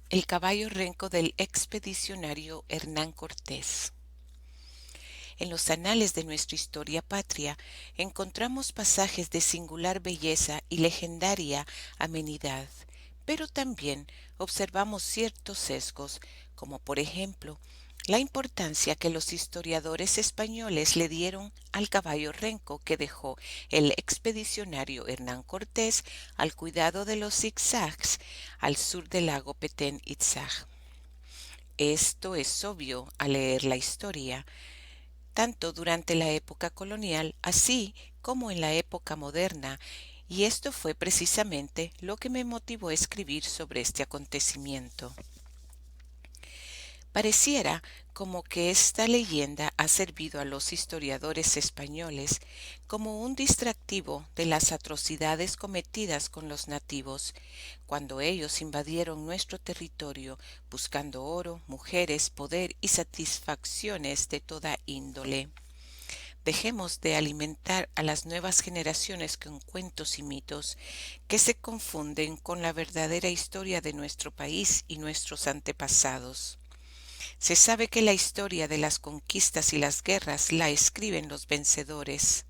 El caballo renco del expedicionario Hernán Cortés. En los anales de nuestra historia patria encontramos pasajes de singular belleza y legendaria amenidad, pero también observamos ciertos sesgos, como por ejemplo la importancia que los historiadores españoles le dieron al caballo renco que dejó el expedicionario Hernán Cortés al cuidado de los zigzags al sur del lago Petén Itzá. Esto es obvio al leer la historia, tanto durante la época colonial así como en la época moderna, y esto fue precisamente lo que me motivó a escribir sobre este acontecimiento. Pareciera como que esta leyenda ha servido a los historiadores españoles como un distractivo de las atrocidades cometidas con los nativos, cuando ellos invadieron nuestro territorio buscando oro, mujeres, poder y satisfacciones de toda índole. Dejemos de alimentar a las nuevas generaciones con cuentos y mitos que se confunden con la verdadera historia de nuestro país y nuestros antepasados. Se sabe que la historia de las conquistas y las guerras la escriben los vencedores,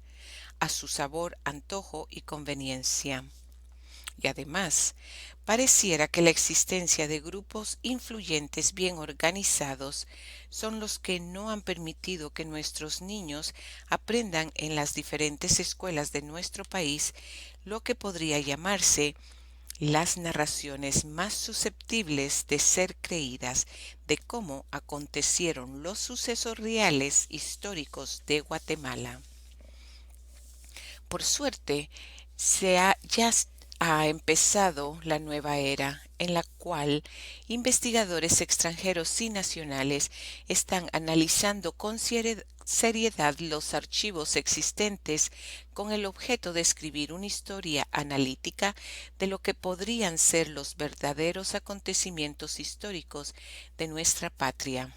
a su sabor, antojo y conveniencia. Y además, pareciera que la existencia de grupos influyentes bien organizados son los que no han permitido que nuestros niños aprendan en las diferentes escuelas de nuestro país lo que podría llamarse las narraciones más susceptibles de ser creídas de cómo acontecieron los sucesos reales históricos de Guatemala. Por suerte, ya ha empezado la nueva era en la cual investigadores extranjeros y nacionales están analizando con seriedad los archivos existentes con el objeto de escribir una historia analítica de lo que podrían ser los verdaderos acontecimientos históricos de nuestra patria.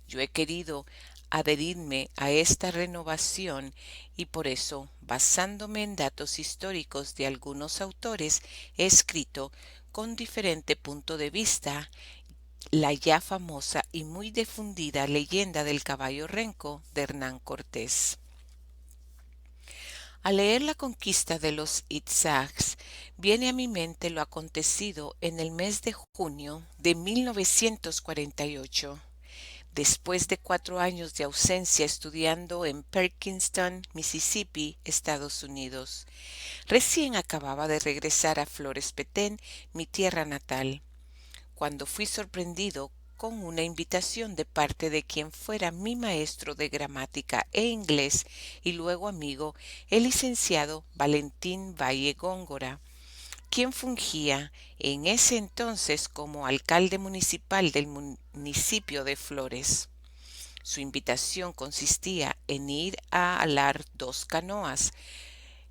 Yo he querido adherirme a esta renovación y por eso, basándome en datos históricos de algunos autores, he escrito con diferente punto de vista la ya famosa y muy difundida leyenda del caballo renco de Hernán Cortés. Al leer la conquista de los Itzags, viene a mi mente lo acontecido en el mes de junio de 1948. Después de 4 años de ausencia estudiando en Perkinston, Mississippi, Estados Unidos, recién acababa de regresar a Flores Petén, mi tierra natal, cuando fui sorprendido con una invitación de parte de quien fuera mi maestro de gramática e inglés y luego amigo, el licenciado Valentín Valle Góngora, quien fungía en ese entonces como alcalde municipal del municipio de Flores. Su invitación consistía en ir a alar 2 canoas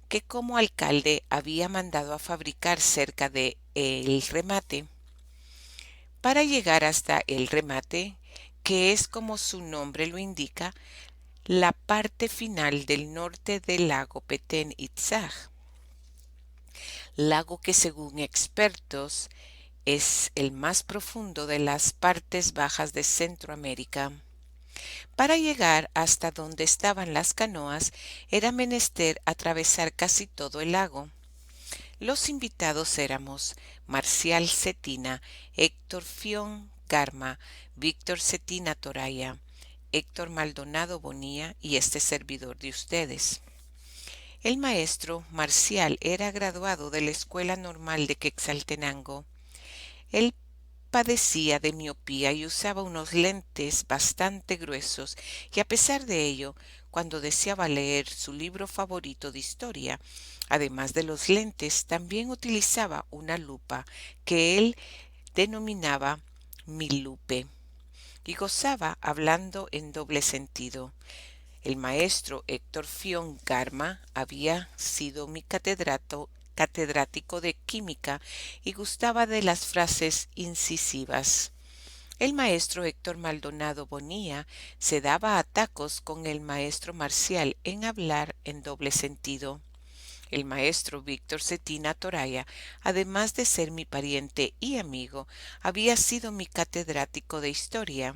que como alcalde había mandado a fabricar cerca de el remate. Para llegar hasta el remate, que es como su nombre lo indica, la parte final del norte del lago Petén Itzá, lago que según expertos es el más profundo de las partes bajas de Centroamérica. Para llegar hasta donde estaban las canoas era menester atravesar casi todo el lago. Los invitados éramos Marcial Cetina, Héctor Fión Garma, Víctor Cetina Toraya, Héctor Maldonado Bonilla y este servidor de ustedes. El maestro Marcial era graduado de la Escuela Normal de Quetzaltenango. Él padecía de miopía y usaba unos lentes bastante gruesos, y a pesar de ello, cuando deseaba leer su libro favorito de historia, además de los lentes, también utilizaba una lupa que él denominaba milupe, y gozaba hablando en doble sentido. El maestro Héctor Fión Garma había sido mi catedrático de química y gustaba de las frases incisivas. El maestro Héctor Maldonado Bonilla se daba a tacos con el maestro Marcial en hablar en doble sentido. El maestro Víctor Cetina Toraya, además de ser mi pariente y amigo, había sido mi catedrático de historia,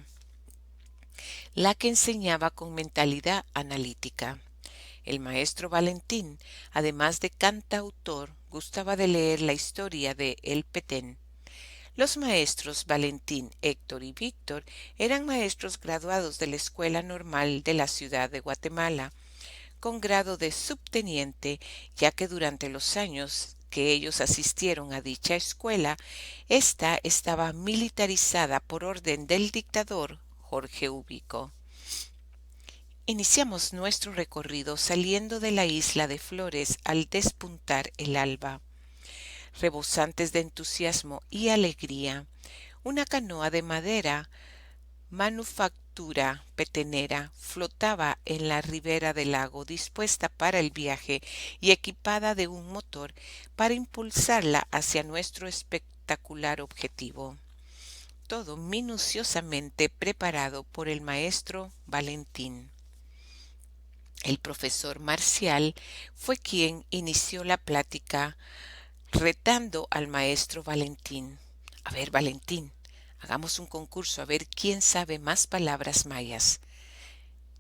la que enseñaba con mentalidad analítica. El maestro Valentín, además de cantautor, gustaba de leer la historia de El Petén. Los maestros Valentín, Héctor y Víctor eran maestros graduados de la Escuela Normal de la ciudad de Guatemala, con grado de subteniente, ya que durante los años que ellos asistieron a dicha escuela, ésta estaba militarizada por orden del dictador Jorge Ubico. Iniciamos nuestro recorrido saliendo de la isla de Flores al despuntar el alba. Rebosantes de entusiasmo y alegría, una canoa de madera, manufactura petenera, flotaba en la ribera del lago dispuesta para el viaje y equipada de un motor para impulsarla hacia nuestro espectacular objetivo. Todo minuciosamente preparado por el maestro Valentín. El profesor Marcial fue quien inició la plática retando al maestro Valentín. A ver, Valentín, hagamos un concurso a ver quién sabe más palabras mayas,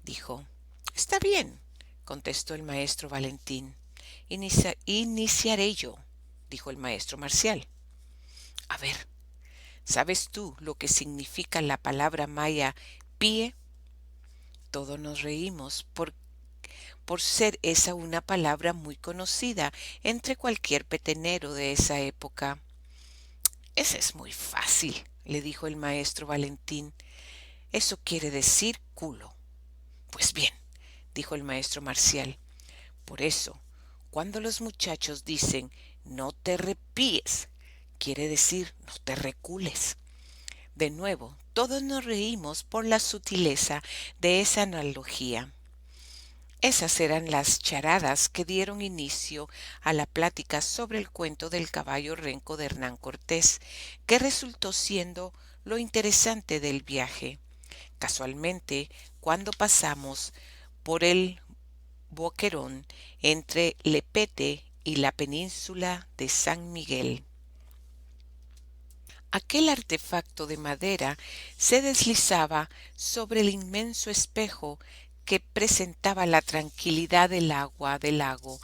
dijo. Está bien, contestó el maestro Valentín. Iniciaré yo, dijo el maestro Marcial. A ver, ¿sabes tú lo que significa la palabra maya pie? Todos nos reímos por ser esa una palabra muy conocida entre cualquier petenero de esa época. Ese es muy fácil, le dijo el maestro Valentín. Eso quiere decir culo. Pues bien, dijo el maestro Marcial. Por eso, cuando los muchachos dicen no te repíes, quiere decir no te recules. De nuevo, todos nos reímos por la sutileza de esa analogía. Esas eran las charadas que dieron inicio a la plática sobre el cuento del caballo renco de Hernán Cortés, que resultó siendo lo interesante del viaje. Casualmente, cuando pasamos por el boquerón entre Lepete y la península de San Miguel. Aquel artefacto de madera se deslizaba sobre el inmenso espejo que presentaba la tranquilidad del agua del lago,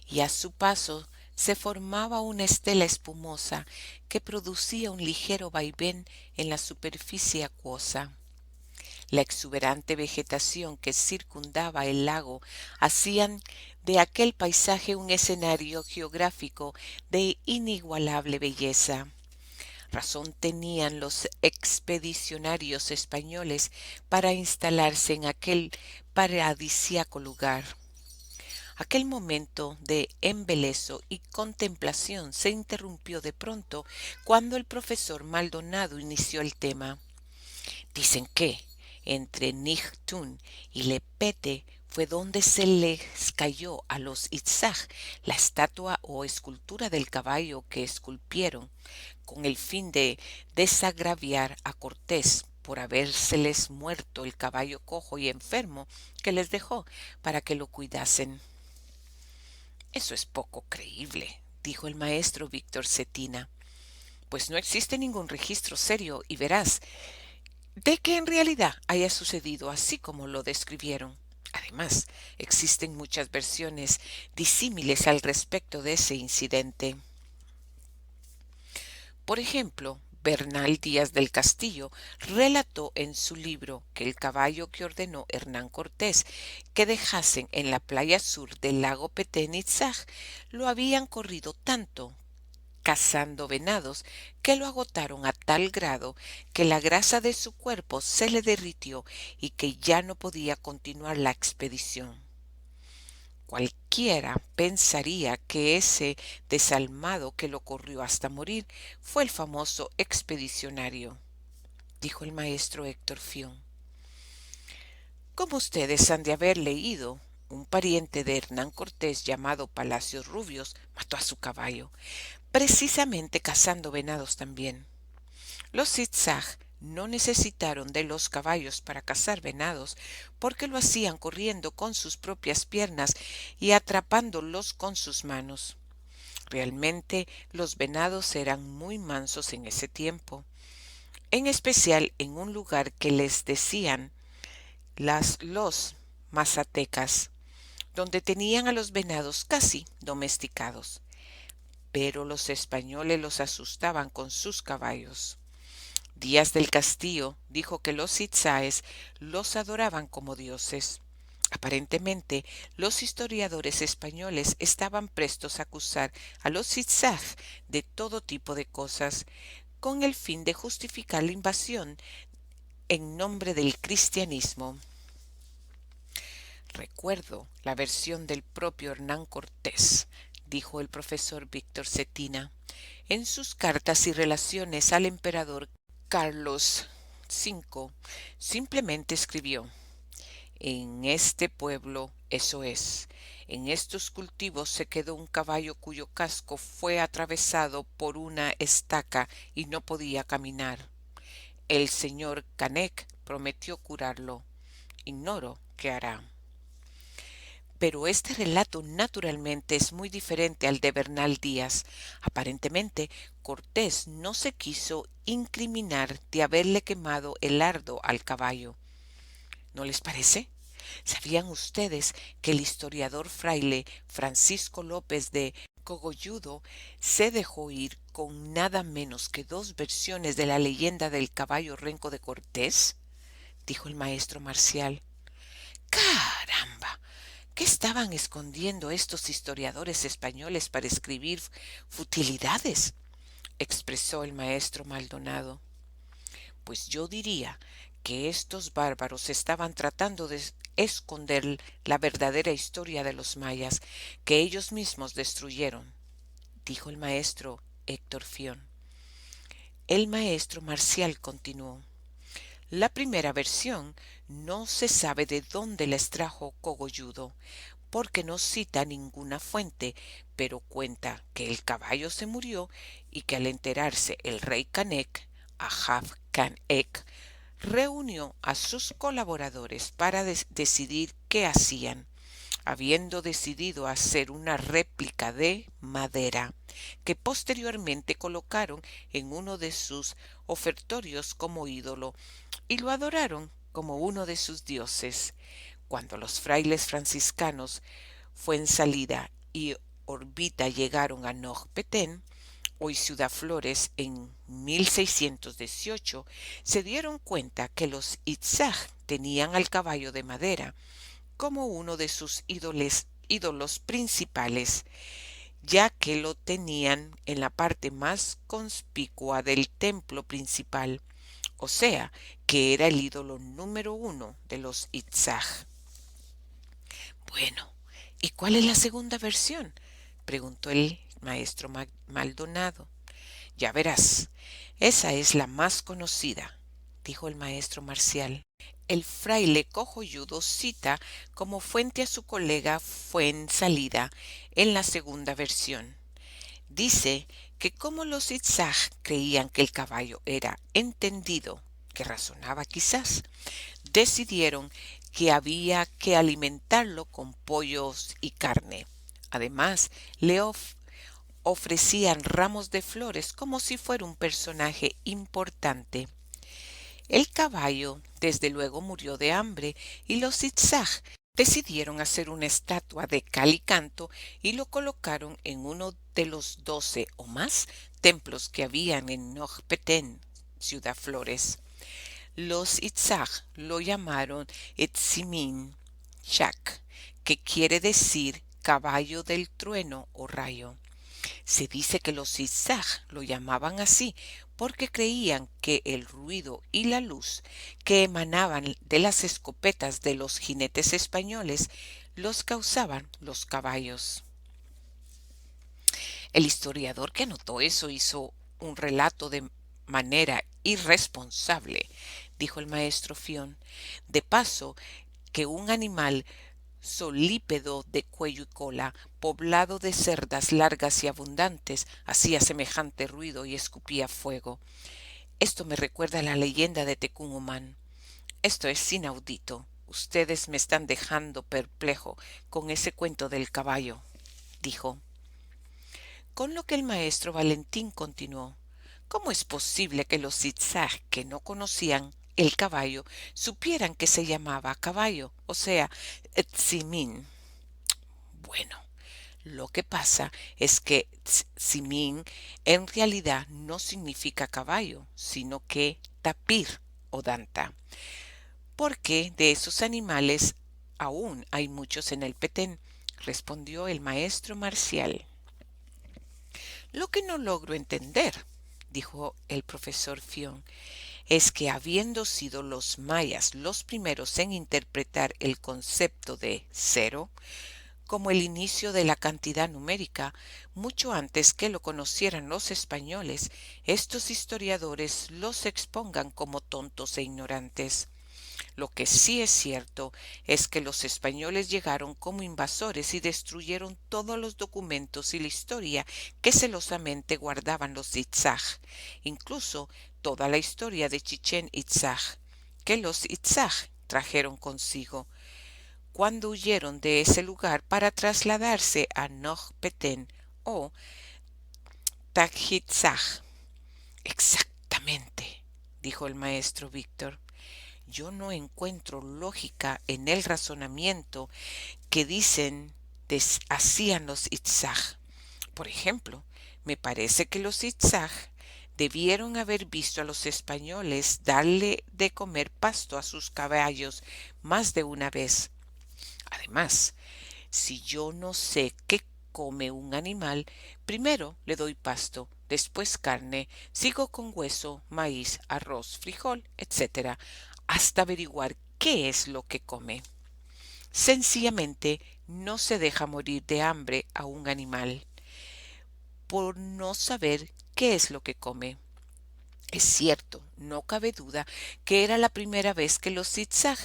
y a su paso se formaba una estela espumosa que producía un ligero vaivén en la superficie acuosa. La exuberante vegetación que circundaba el lago hacían de aquel paisaje un escenario geográfico de inigualable belleza. Razón tenían los expedicionarios españoles para instalarse en aquel paradisíaco lugar. Aquel momento de embeleso y contemplación se interrumpió de pronto cuando el profesor Maldonado inició el tema. Dicen que entre Nichtún y Lepete fue donde se les cayó a los Itzaj la estatua o escultura del caballo que esculpieron, con el fin de desagraviar a Cortés por habérseles muerto el caballo cojo y enfermo que les dejó para que lo cuidasen. Eso es poco creíble, dijo el maestro Víctor Cetina, pues no existe ningún registro serio y veraz de que en realidad haya sucedido así como lo describieron. Además, existen muchas versiones disímiles al respecto de ese incidente. Por ejemplo, Bernal Díaz del Castillo relató en su libro que el caballo que ordenó Hernán Cortés que dejasen en la playa sur del lago Petén Itzaj lo habían corrido tanto cazando venados que lo agotaron a tal grado que la grasa de su cuerpo se le derritió y que ya no podía continuar la expedición. Cualquiera pensaría que ese desalmado que lo corrió hasta morir fue el famoso expedicionario, dijo el maestro Héctor Fión. Como ustedes han de haber leído, un pariente de Hernán Cortés llamado Palacios Rubios mató a su caballo, precisamente cazando venados también. Los zigzag no necesitaron de los caballos para cazar venados, porque lo hacían corriendo con sus propias piernas y atrapándolos con sus manos. Realmente los venados eran muy mansos en ese tiempo, en especial en un lugar que les decían los mazatecas, donde tenían a los venados casi domesticados. Pero los españoles los asustaban con sus caballos. Díaz del Castillo dijo que los itzáes los adoraban como dioses. Aparentemente, los historiadores españoles estaban prestos a acusar a los itzá de todo tipo de cosas, con el fin de justificar la invasión en nombre del cristianismo. Recuerdo la versión del propio Hernán Cortés, dijo el profesor Víctor Cetina, en sus cartas y relaciones al emperador Carlos V. Simplemente escribió: en este pueblo, eso es, en estos cultivos se quedó un caballo cuyo casco fue atravesado por una estaca y no podía caminar. El señor Canek prometió curarlo. Ignoro qué hará. Pero este relato naturalmente es muy diferente al de Bernal Díaz. Aparentemente, Cortés no se quiso incriminar de haberle quemado el lardo al caballo. ¿No les parece? ¿Sabían ustedes que el historiador fraile Francisco López de Cogolludo se dejó ir con nada menos que 2 versiones de la leyenda del caballo renco de Cortés? Dijo el maestro Marcial. ¡Caramba! ¿Qué estaban escondiendo estos historiadores españoles para escribir futilidades? Expresó el maestro Maldonado. Pues yo diría que estos bárbaros estaban tratando de esconder la verdadera historia de los mayas, que ellos mismos destruyeron, dijo el maestro Héctor Fión. El maestro Marcial continuó. La primera versión no se sabe de dónde la extrajo Cogolludo, porque no cita ninguna fuente, pero cuenta que el caballo se murió y que al enterarse el rey Canek, Ahab Canek, reunió a sus colaboradores para decidir qué hacían, habiendo decidido hacer una réplica de madera, que posteriormente colocaron en uno de sus ofertorios como ídolo, y lo adoraron como uno de sus dioses. Cuando los frailes franciscanos Fuensalida y Orbita llegaron a Noj-Petén, hoy Ciudad Flores, en 1618, se dieron cuenta que los itzaj tenían al caballo de madera como uno de sus ídolos principales, ya que lo tenían en la parte más conspicua del templo principal, o sea, que era el ídolo número 1 de los itzaj. Bueno, ¿y cuál es la segunda versión?, preguntó el maestro Maldonado. Ya verás, esa es la más conocida, dijo el maestro Marcial. El fraile Cogolludo cita como fuente a su colega Fuensalida en la segunda versión. Dice que como los itzaj creían que el caballo era entendido, que razonaba quizás, decidieron que había que alimentarlo con pollos y carne. Además, le ofrecían ramos de flores como si fuera un personaje importante. El caballo, desde luego, murió de hambre y los itzaj decidieron hacer una estatua de cal y canto y lo colocaron en uno de los 12 o más templos que habían en Noj-Petén, Ciudad Flores. Los itzaj lo llamaron Etzimin Shak, que quiere decir caballo del trueno o rayo. Se dice que los itzaj lo llamaban así porque creían que el ruido y la luz que emanaban de las escopetas de los jinetes españoles los causaban los caballos. El historiador que anotó eso hizo un relato de manera irresponsable, dijo el maestro Fión. De paso, que un animal solípedo de cuello y cola, poblado de cerdas largas y abundantes, hacía semejante ruido y escupía fuego. Esto me recuerda a la leyenda de Tecún. Esto es inaudito. Ustedes me están dejando perplejo con ese cuento del caballo, dijo. Con lo que el maestro Valentín continuó. ¿Cómo es posible que los zigzag que no conocían el caballo supieran que se llamaba caballo, o sea, tzimín? Bueno, lo que pasa es que tzimín en realidad no significa caballo, sino que tapir o danta, porque de esos animales aún hay muchos en el Petén, respondió el maestro Marcial. Lo que no logro entender, dijo el profesor Fion, es que habiendo sido los mayas los primeros en interpretar el concepto de cero como el inicio de la cantidad numérica, mucho antes que lo conocieran los españoles, estos historiadores los expongan como tontos e ignorantes. Lo que sí es cierto es que los españoles llegaron como invasores y destruyeron todos los documentos y la historia que celosamente guardaban los Itzaj, incluso toda la historia de Chichén Itzaj, que los Itzaj trajeron consigo cuando huyeron de ese lugar para trasladarse a Noj Petén o Tajitzaj. Exactamente, dijo el maestro Víctor. Yo no encuentro lógica en el razonamiento que dicen hacían los Itzaj. Por ejemplo, me parece que los Itzaj debieron haber visto a los españoles darle de comer pasto a sus caballos más de una vez. Además, si yo no sé qué come un animal, primero le doy pasto, después carne, sigo con hueso, maíz, arroz, frijol, etc., hasta averiguar qué es lo que come. Sencillamente no se deja morir de hambre a un animal por no saber qué es lo que come. Es cierto, no cabe duda que era la primera vez que los zigzag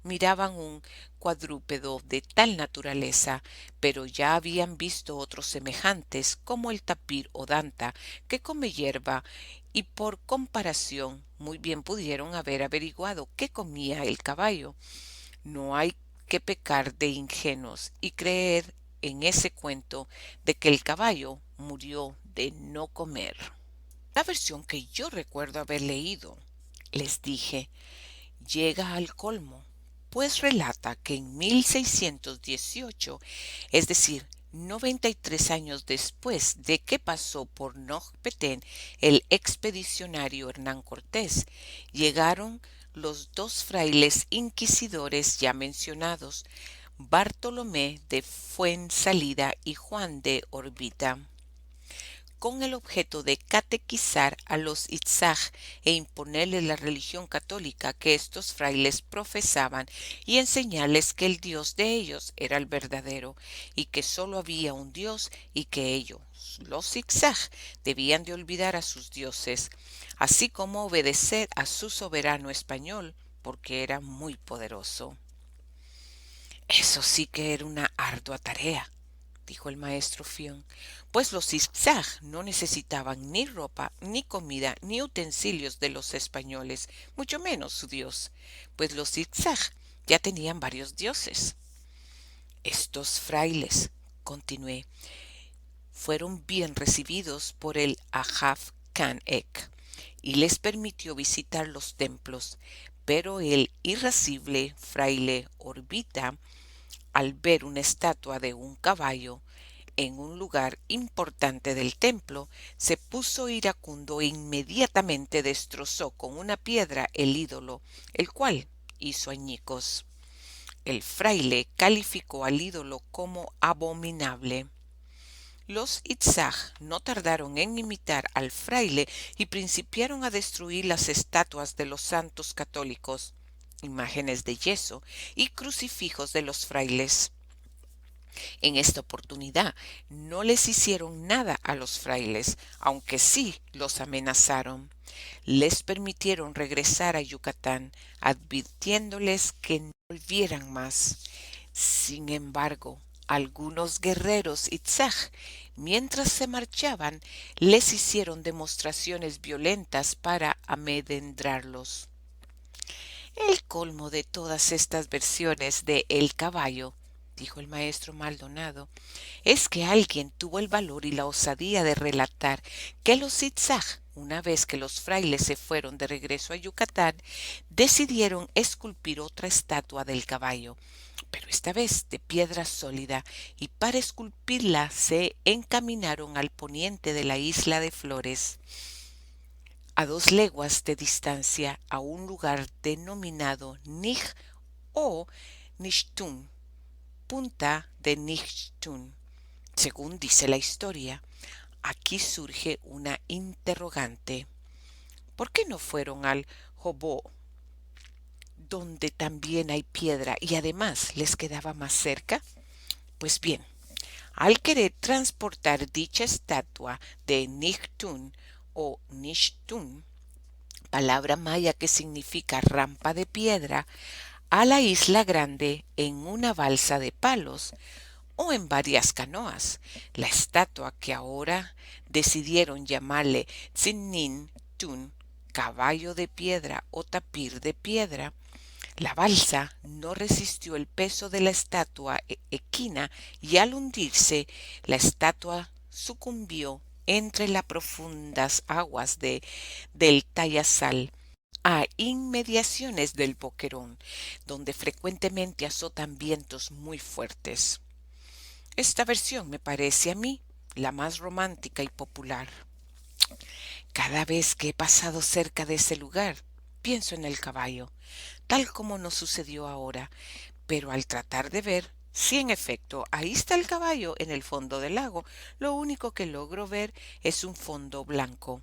miraban un cuadrúpedo de tal naturaleza, pero ya habían visto otros semejantes como el tapir o danta, que come hierba, y por comparación muy bien pudieron haber averiguado qué comía el caballo. No hay que pecar de ingenuos y creer en ese cuento de que el caballo murió de no comer. La versión que yo recuerdo haber leído, les dije, llega al colmo, pues relata que en 1618, es decir, 93 años después de que pasó por Noj Petén el expedicionario Hernán Cortés, llegaron los dos frailes inquisidores ya mencionados, Bartolomé de Fuensalida y Juan de Orbita, con el objeto de catequizar a los Itzaj e imponerles la religión católica que estos frailes profesaban y enseñarles que el Dios de ellos era el verdadero y que sólo había un Dios y que ellos, los Itzaj, debían de olvidar a sus dioses, así como obedecer a su soberano español porque era muy poderoso. Eso sí que era una ardua tarea, dijo el maestro Fion, pues los zigzag no necesitaban ni ropa, ni comida, ni utensilios de los españoles, mucho menos su dios, pues los zigzag ya tenían varios dioses. Estos frailes, continué, fueron bien recibidos por el Ajaf Khan Ek y les permitió visitar los templos, pero el irascible fraile Orbita, al ver una estatua de un caballo en un lugar importante del templo, se puso iracundo e inmediatamente destrozó con una piedra el ídolo, el cual hizo añicos. El fraile calificó al ídolo como abominable. Los Itzaj no tardaron en imitar al fraile y principiaron a destruir las estatuas de los santos católicos, imágenes de yeso y crucifijos de los frailes. En esta oportunidad no les hicieron nada a los frailes, aunque sí los amenazaron. Les permitieron regresar a Yucatán, advirtiéndoles que no volvieran más. Sin embargo, algunos guerreros Itzaj Mientras se marchaban, les hicieron demostraciones violentas para amedrentarlos. El colmo de todas estas versiones de El caballo, dijo el maestro Maldonado, es que alguien tuvo el valor y la osadía de relatar que los zigzag, una vez que los frailes se fueron de regreso a Yucatán, decidieron esculpir otra estatua del caballo, pero esta vez de piedra sólida, y para esculpirla se encaminaron al poniente de la isla de Flores, a 2 leguas de distancia, a un lugar denominado Nij o Nishtun, punta de Nishtun. Según dice la historia, aquí surge una interrogante. ¿Por qué no fueron al Jobó, donde también hay piedra y además les quedaba más cerca? Pues bien, al querer transportar dicha estatua de Nichtun o Nishtun, palabra maya que significa rampa de piedra, a la isla grande en una balsa de palos o en varias canoas, la estatua que ahora decidieron llamarle Tzinin Tun, caballo de piedra o tapir de piedra, la balsa no resistió el peso de la estatua equina y al hundirse, la estatua sucumbió entre las profundas aguas del Tayasal, a inmediaciones del Boquerón, donde frecuentemente azotan vientos muy fuertes. Esta versión me parece a mí la más romántica y popular. Cada vez que he pasado cerca de ese lugar, pienso en el caballo, tal como nos sucedió ahora, pero al tratar de ver, sí, en efecto, ahí está el caballo en el fondo del lago, lo único que logro ver es un fondo blanco,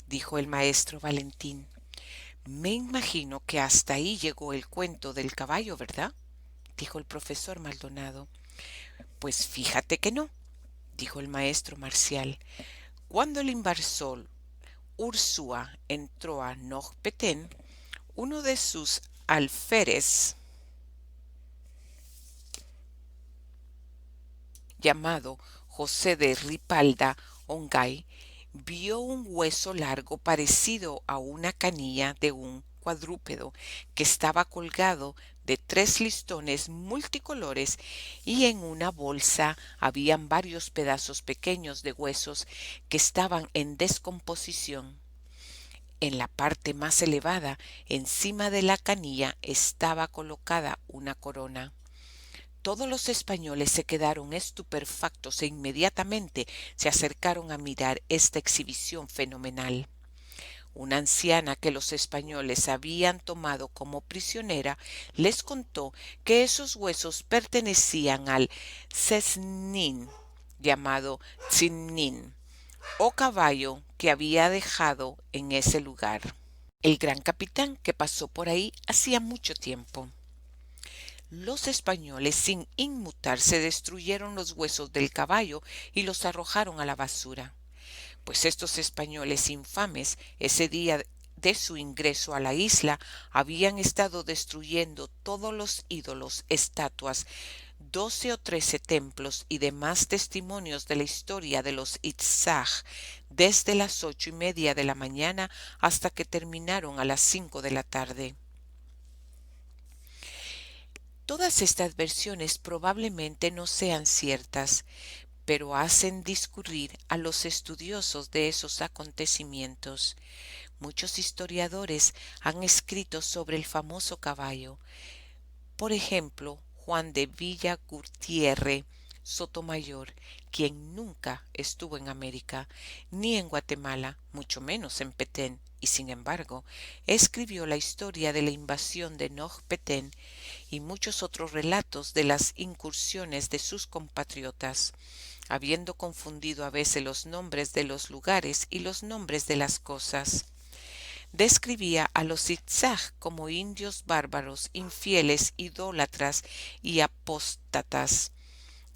dijo el maestro Valentín. Me imagino que hasta ahí llegó el cuento del caballo, ¿verdad? Dijo el profesor Maldonado. Pues fíjate que no, dijo el maestro Marcial. Cuando el inversor Ursúa entró a Noj-Petén, uno de sus alférez, llamado José de Ripalda Ongay, vio un hueso largo parecido a una canilla de un cuadrúpedo que estaba colgado de 3 listones multicolores y en una bolsa habían varios pedazos pequeños de huesos que estaban en descomposición. En la parte más elevada, encima de la canilla, estaba colocada una corona. Todos los españoles se quedaron estupefactos e inmediatamente se acercaron a mirar esta exhibición fenomenal. Una anciana que los españoles habían tomado como prisionera les contó que esos huesos pertenecían al Cesnin, llamado Tzinin, o caballo que había dejado en ese lugar el gran capitán que pasó por ahí hacía mucho tiempo. Los españoles, sin inmutarse, destruyeron los huesos del caballo y los arrojaron a la basura, pues estos españoles infames, ese día de su ingreso a la isla, habían estado destruyendo todos los ídolos, estatuas, 12 o 13 templos y demás testimonios de la historia de los Itzhak, desde las 8:30 de la mañana hasta que terminaron a las 5 de la tarde. Todas estas versiones probablemente no sean ciertas, pero hacen discurrir a los estudiosos de esos acontecimientos. Muchos historiadores han escrito sobre el famoso caballo. Por ejemplo, Juan de Villagurtierre Sotomayor, quien nunca estuvo en América, ni en Guatemala, mucho menos en Petén, y sin embargo, escribió la historia de la invasión de Noj-Petén y muchos otros relatos de las incursiones de sus compatriotas, habiendo confundido a veces los nombres de los lugares y los nombres de las cosas. Describía a los zigzag como indios bárbaros, infieles, idólatras y apóstatas,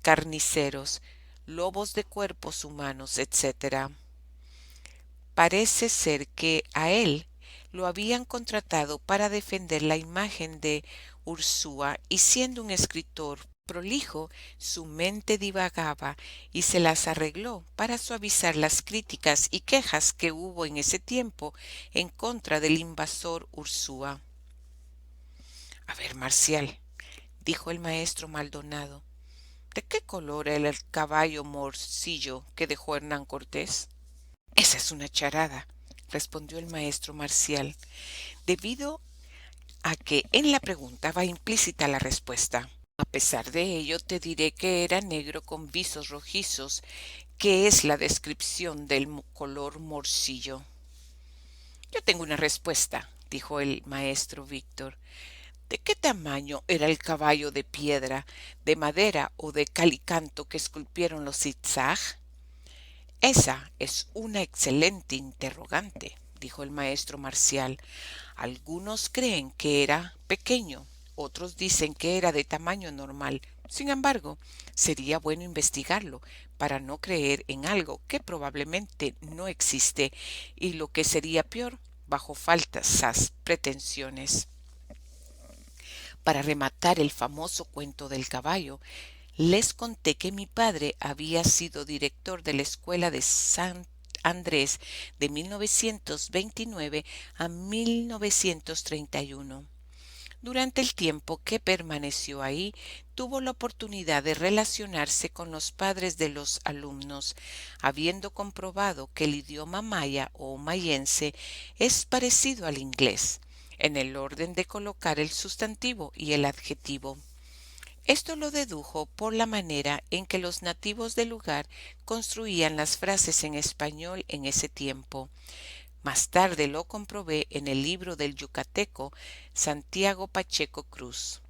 carniceros, lobos de cuerpos humanos, etc. Parece ser que a él lo habían contratado para defender la imagen de Ursúa y siendo un escritor Prolijo, su mente divagaba y se las arregló para suavizar las críticas y quejas que hubo en ese tiempo en contra del invasor Ursúa. A ver, Marcial, dijo el maestro Maldonado, ¿de qué color era el caballo morcillo que dejó Hernán Cortés? Esa es una charada, respondió el maestro Marcial, debido a que en la pregunta va implícita la respuesta. A pesar de ello, te diré que era negro con visos rojizos, que es la descripción del color morcillo. Yo tengo una respuesta, dijo el maestro Víctor. ¿De qué tamaño era el caballo de piedra, de madera o de calicanto que esculpieron los zigzag? Esa es una excelente interrogante, dijo el maestro Marcial. Algunos creen que era pequeño, otros dicen que era de tamaño normal. Sin embargo, sería bueno investigarlo para no creer en algo que probablemente no existe y lo que sería peor, bajo falsas pretensiones. Para rematar el famoso cuento del caballo, les conté que mi padre había sido director de la escuela de San Andrés de 1929 a 1931. Durante el tiempo que permaneció ahí, tuvo la oportunidad de relacionarse con los padres de los alumnos, habiendo comprobado que el idioma maya o mayense es parecido al inglés, en el orden de colocar el sustantivo y el adjetivo. Esto lo dedujo por la manera en que los nativos del lugar construían las frases en español en ese tiempo. Más tarde lo comprobé en el libro del yucateco Santiago Pacheco Cruz,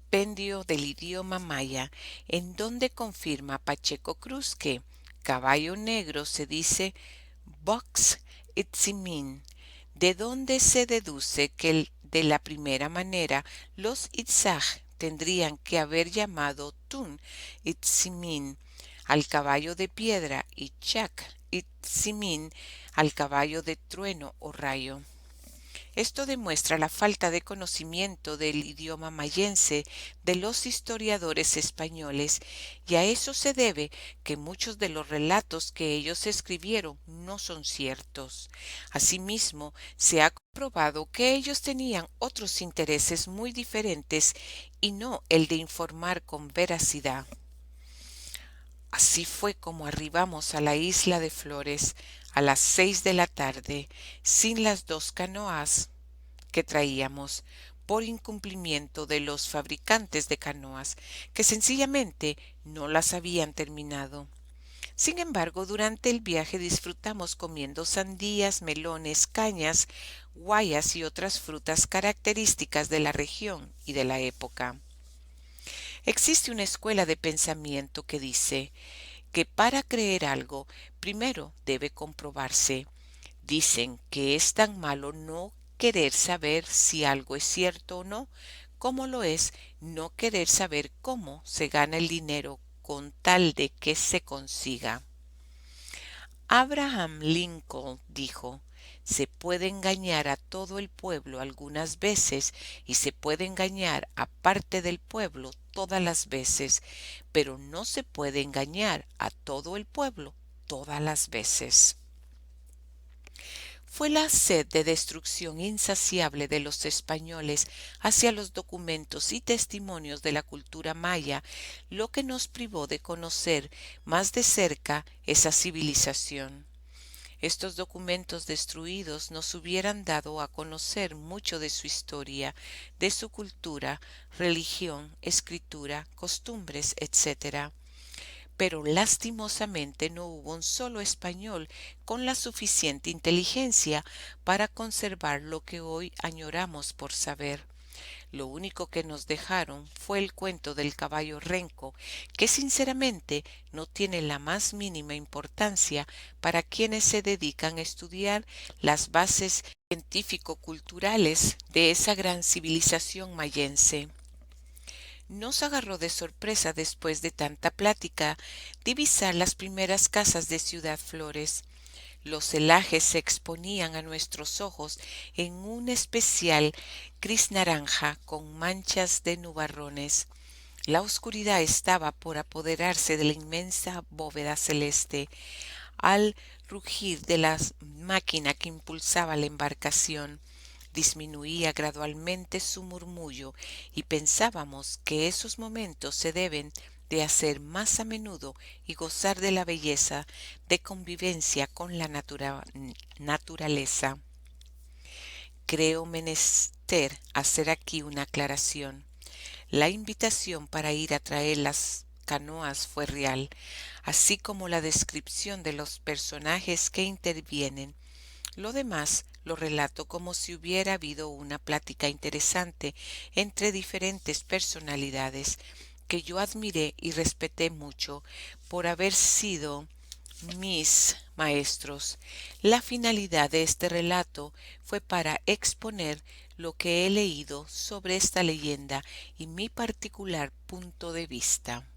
Compendio del idioma maya, en donde confirma Pacheco Cruz que caballo negro se dice Box Itzimin, de donde se deduce que de la primera manera los Itzaj tendrían que haber llamado Tun Itzimin al caballo de piedra y Chak Itzimin al caballo de trueno o rayo. Esto demuestra la falta de conocimiento del idioma mayense de los historiadores españoles, y a eso se debe que muchos de los relatos que ellos escribieron no son ciertos. Asimismo, se ha comprobado que ellos tenían otros intereses muy diferentes y no el de informar con veracidad. Así fue como arribamos a la isla de Flores a las 6 de la tarde, sin las 2 canoas que traíamos, por incumplimiento de los fabricantes de canoas, que sencillamente no las habían terminado. Sin embargo, durante el viaje disfrutamos comiendo sandías, melones, cañas, guayas y otras frutas características de la región y de la época. Existe una escuela de pensamiento que dice que para creer algo primero debe comprobarse. Dicen que es tan malo no querer saber si algo es cierto o no, como lo es no querer saber cómo se gana el dinero con tal de que se consiga. Abraham Lincoln dijo: se puede engañar a todo el pueblo algunas veces y se puede engañar a parte del pueblo todas las veces, pero no se puede engañar a todo el pueblo todas las veces. Fue la sed de destrucción insaciable de los españoles hacia los documentos y testimonios de la cultura maya lo que nos privó de conocer más de cerca esa civilización. Estos documentos destruidos nos hubieran dado a conocer mucho de su historia, de su cultura, religión, escritura, costumbres, etc. Pero lastimosamente no hubo un solo español con la suficiente inteligencia para conservar lo que hoy añoramos por saber. Lo único que nos dejaron fue el cuento del caballo renco, que sinceramente no tiene la más mínima importancia para quienes se dedican a estudiar las bases científico-culturales de esa gran civilización mayense. Nos agarró de sorpresa después de tanta plática divisar las primeras casas de Ciudad Flores. Los celajes se exponían a nuestros ojos en un especial gris naranja con manchas de nubarrones. La oscuridad estaba por apoderarse de la inmensa bóveda celeste. Al rugir de la máquina que impulsaba la embarcación, disminuía gradualmente su murmullo y pensábamos que esos momentos se deben de hacer más a menudo y gozar de la belleza de convivencia con la naturaleza. Creo menester hacer aquí una aclaración. La invitación para ir a traer las canoas fue real, así como la descripción de los personajes que intervienen. Lo demás lo relato como si hubiera habido una plática interesante entre diferentes personalidades que yo admiré y respeté mucho por haber sido mis maestros. La finalidad de este relato fue para exponer lo que he leído sobre esta leyenda y mi particular punto de vista.